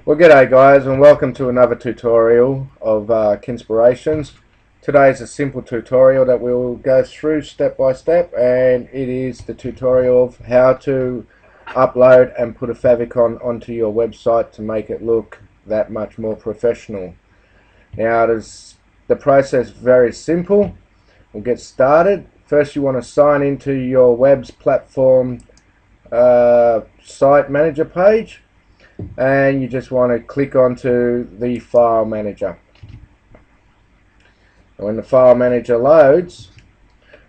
Well, g'day guys, and welcome to another tutorial of Kinspirations. Today is a simple tutorial that we'll go through step by step, and it is the tutorial of how to upload and put a favicon onto your website to make it look that much more professional. Now, the process is very simple. We'll get started. First, you want to sign into your web's platform site manager page, and you just want to click onto the file manager. When the file manager loads,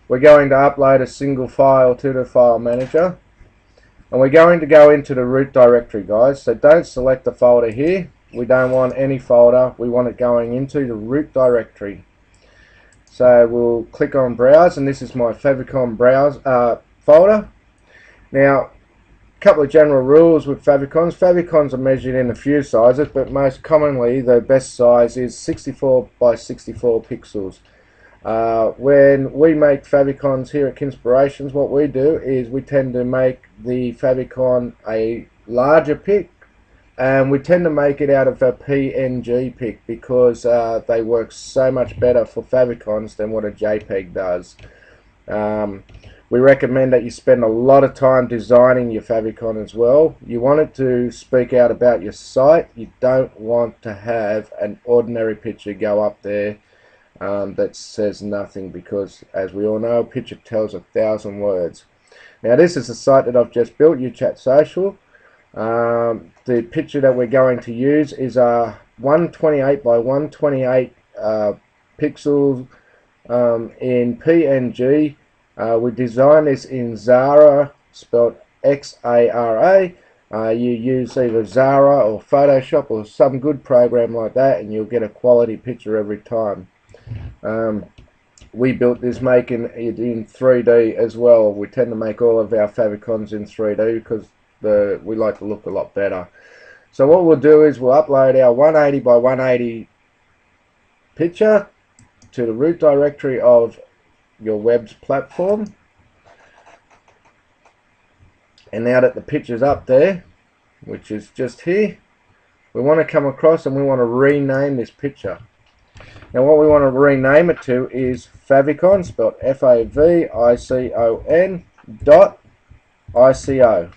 we're going to upload a single file to the file manager, and we're going to go into the root directory, guys. So don't select the folder here. We don't want any folder, we want it going into the root directory. So we'll click on browse, and this is my favicon browse folder. Now, couple of general rules with favicons. Favicons are measured in a few sizes, but most commonly the best size is 64 by 64 pixels. When we make favicons here at Kinspirations, what we do is we tend to make the favicon a larger pic, and we tend to make it out of a PNG pic because they work so much better for favicons than what a JPEG does. We recommend that you spend a lot of time designing your favicon as well. You want it to speak out about your site. You don't want to have an ordinary picture go up there that says nothing, because as we all know, a picture tells 1,000 words. Now, this is a site that I've just built, UChat Social. The picture that we're going to use is a 128 by 128 pixels in PNG. We designed this in Zara, spelled X-A-R-A. You use either Zara or Photoshop or some good program like that, and you'll get a quality picture every time. We built this making it in 3D as well. We tend to make all of our favicons in 3D because we like to look a lot better. So what we'll do is we'll upload our 180 by 180 picture to the root directory of your web's platform, and now that the picture's up there, which is just here, we want to come across and we want to rename this picture. Now what we want to rename it to is favicon, spelled F-A-V-I-C-O-N .ICO.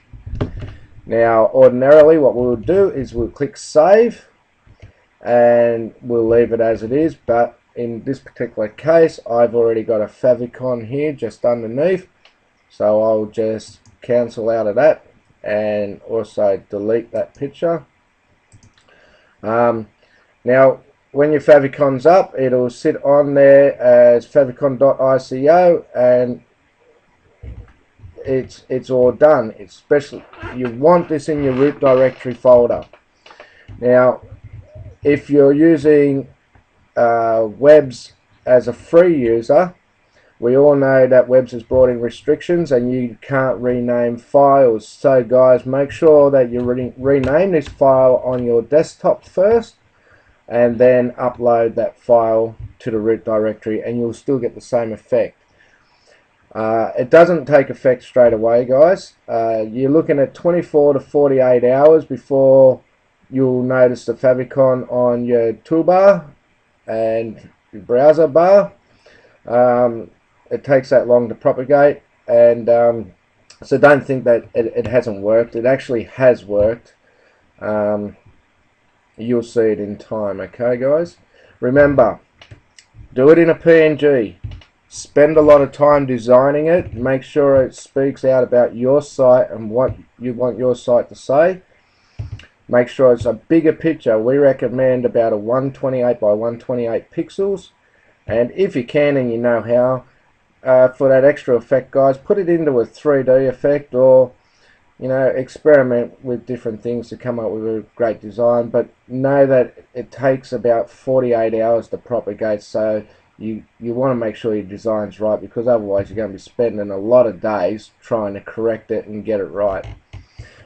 Now ordinarily what we'll do is we'll click save and we'll leave it as it is, but in this particular case, I've already got a favicon here just underneath, so I'll just cancel out of that and also delete that picture. Now, when your favicon's up, it'll sit on there as favicon.ico, and it's all done. Especially, you want this in your root directory folder. Now, if you're using Webs as a free user, we all know that Webs has brought in restrictions and you can't rename files. So guys, make sure that you rename this file on your desktop first, and then upload that file to the root directory, and you'll still get the same effect. It doesn't take effect straight away, guys. You're looking at 24 to 48 hours before you'll notice the favicon on your toolbar and your browser bar. It takes that long to propagate, and so don't think that it hasn't worked. It actually has worked. You'll see it in time. Okay guys, remember, do it in a PNG. Spend a lot of time designing it. Make sure it speaks out about your site and what you want your site to say. Make sure it's a bigger picture. We recommend about a 128 by 128 pixels, and if you can and you know how, for that extra effect, guys, put it into a 3D effect, or experiment with different things to come up with a great design. But know that it takes about 48 hours to propagate, so you want to make sure your design's right, because otherwise you're going to be spending a lot of days trying to correct it and get it right.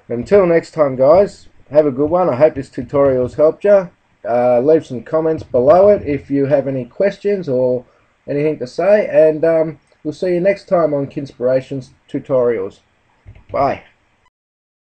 Until next time, guys, have a good one. I hope this tutorial's helped you. Leave some comments below it if you have any questions or anything to say, and we'll see you next time on Kinspirations Tutorials. Bye.